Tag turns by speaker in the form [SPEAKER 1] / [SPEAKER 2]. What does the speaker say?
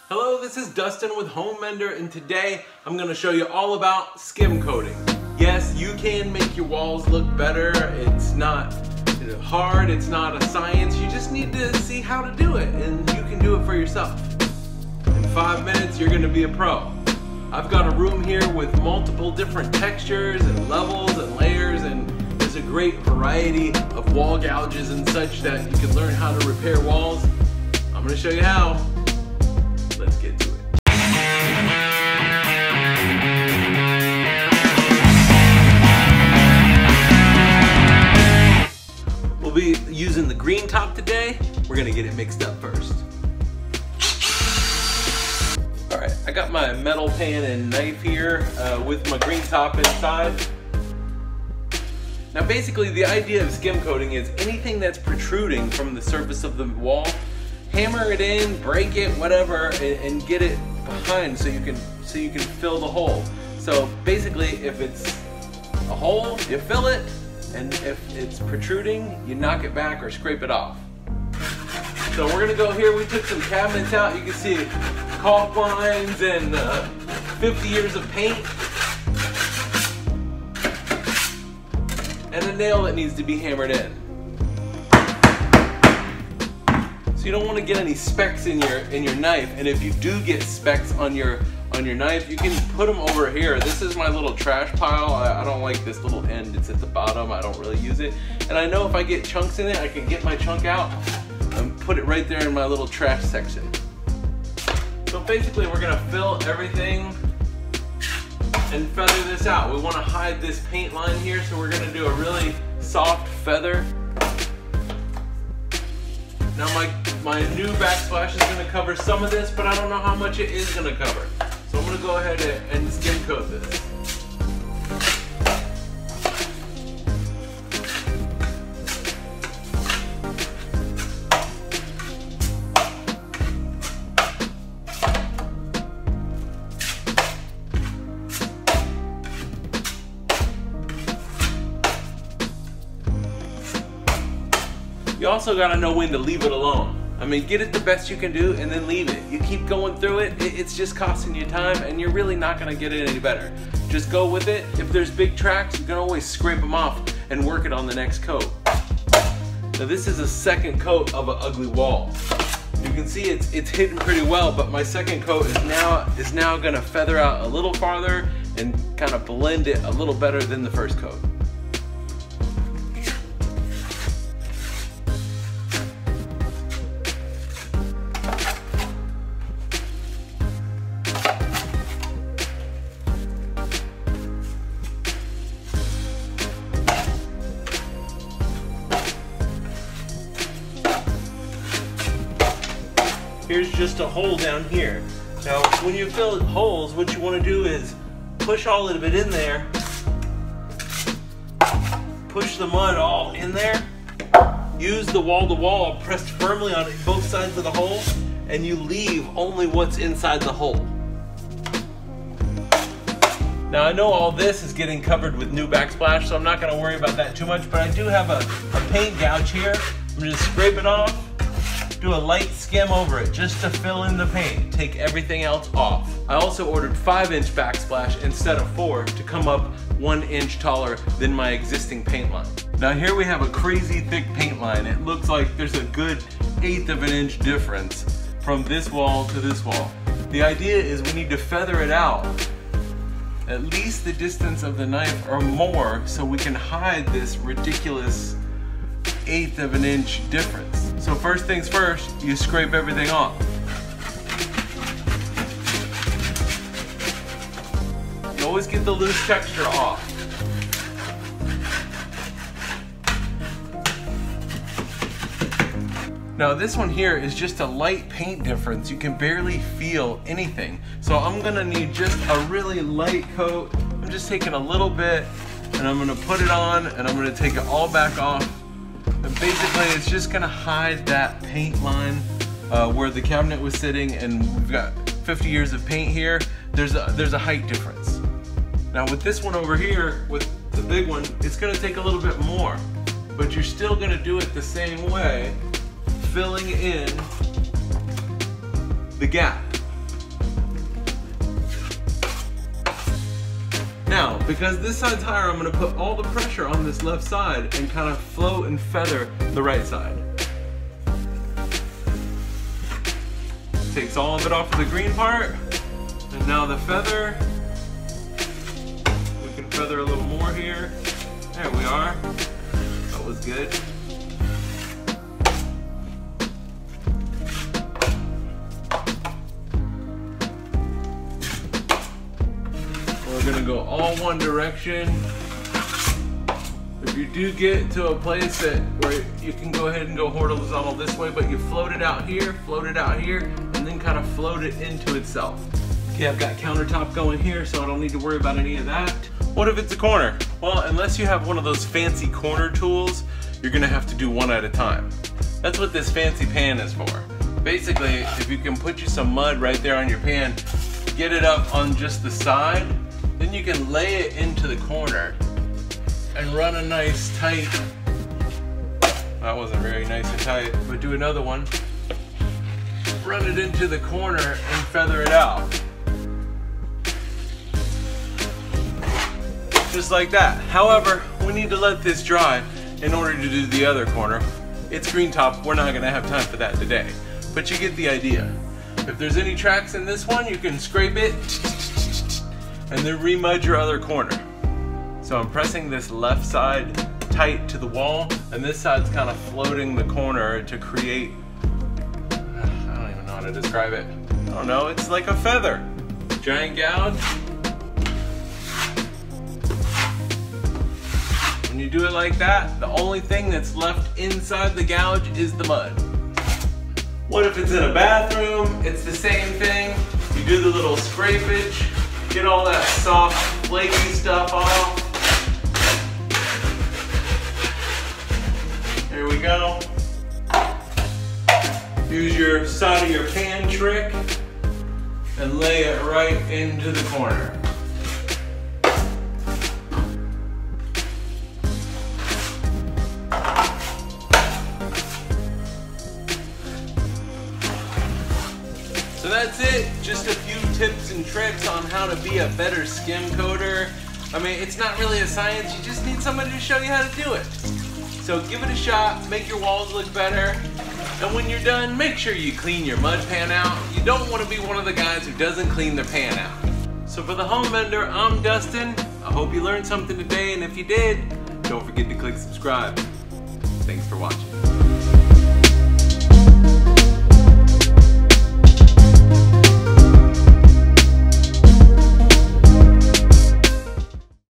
[SPEAKER 1] Hello, this is Dustin with Home Mender, and today I'm going to show you all about skim coating. Yes, you can make your walls look better. It's not hard, it's not a science. You just need to see how to do it, and you can do it for yourself. In 5 minutes, you're going to be a pro. I've got a room here with multiple different textures and levels and layers, and there's a great variety of wall gouges and such that you can learn how to repair walls. I'm going to show you how. Let's get to it. We'll be using the green top today. We're gonna get it mixed up first. All right, I got my metal pan and knife here with my green top inside. Now basically the idea of skim coating is anything that's protruding from the surface of the wall, hammer it in, break it, whatever, and get it behind so you can fill the hole. So basically, if it's a hole, you fill it, and if it's protruding, you knock it back or scrape it off. So we're gonna go here. We took some cabinets out. You can see caulk lines and 50 years of paint, and a nail that needs to be hammered in. You don't want to get any specks in your knife, and if you do get specks on your knife, you can put them over here. This is my little trash pile. I don't like this little end. It's at the bottom. I don't really use it, and I know if I get chunks in it, I can get my chunk out and put it right there in my little trash section. So basically, we're gonna fill everything and feather this out. We want to hide this paint line here, so we're gonna do a really soft feather. Now my new backsplash is going to cover some of this, but I don't know how much it is going to cover. So I'm going to go ahead and skim coat this. You also got to know when to leave it alone. I mean, get it the best you can do and then leave it. You keep going through it, it's just costing you time, and you're really not going to get it any better. Just go with it. If there's big tracks, you can always scrape them off and work it on the next coat. Now this is a second coat of an ugly wall. You can see it's hidden pretty well, but my second coat is now going to feather out a little farther and kind of blend it a little better than the first coat. Here's just a hole down here. Now, when you fill holes, what you want to do is push all of it in there, push the mud all in there, use the wall-to-wall pressed firmly on both sides of the hole, and you leave only what's inside the hole. Now, I know all this is getting covered with new backsplash, so I'm not going to worry about that too much, but I do have a paint gouge here. I'm going to scrape it off. Do a light skim over it just to fill in the paint. Take everything else off. I also ordered 5-inch backsplash instead of 4 to come up 1 inch taller than my existing paint line. Now here we have a crazy thick paint line. It looks like there's a good 1/8 of an inch difference from this wall to this wall. The idea is we need to feather it out at least the distance of the knife or more so we can hide this ridiculous 1/8 of an inch difference. So first things first, you scrape everything off. You always get the loose texture off. Now this one here is just a light paint difference. You can barely feel anything. So I'm gonna need just a really light coat. I'm just taking a little bit and I'm gonna put it on and I'm gonna take it all back off. And basically it's just gonna hide that paint line where the cabinet was sitting, and we've got 50 years of paint here. There's a height difference. Now with this one over here, with the big one, it's gonna take a little bit more, but you're still gonna do it the same way, filling in the gap. Because this side's higher, I'm gonna put all the pressure on this left side and kind of float and feather the right side. Takes all of it off of the green part. And now the feather. We can feather a little more here. There we are. That was good. We're gonna go all one direction. If you do get to a place where you can go ahead and go horizontal this way, but you float it out here, and then kind of float it into itself. Okay, I've got countertop going here, so I don't need to worry about any of that. What if it's a corner? Well, unless you have one of those fancy corner tools, you're gonna have to do one at a time. That's what this fancy pan is for. Basically, if you can put you some mud right there on your pan, get it up on just the side, then you can lay it into the corner and run a nice tight, that wasn't very nice and tight, but do another one. Run it into the corner and feather it out. Just like that. However, we need to let this dry in order to do the other corner. It's green top, we're not gonna have time for that today, but you get the idea. If there's any tracks in this one, you can scrape it and then remud your other corner. So I'm pressing this left side tight to the wall, and this side's kind of floating the corner to create, I don't even know how to describe it. I don't know, it's like a feather. Giant gouge. When you do it like that, the only thing that's left inside the gouge is the mud. What if it's in a bathroom? It's the same thing. You do the little scrapage, get all that soft, flaky stuff off. There we go. Use your side of your pan trick and lay it right into the corner. So that's it, just a few tips and tricks on how to be a better skim coater. I mean, it's not really a science, you just need somebody to show you how to do it. So give it a shot, make your walls look better, and when you're done, make sure you clean your mud pan out. You don't want to be one of the guys who doesn't clean their pan out. So for the Home Mender, I'm Dustin. I hope you learned something today, and if you did, don't forget to click subscribe. Thanks for watching.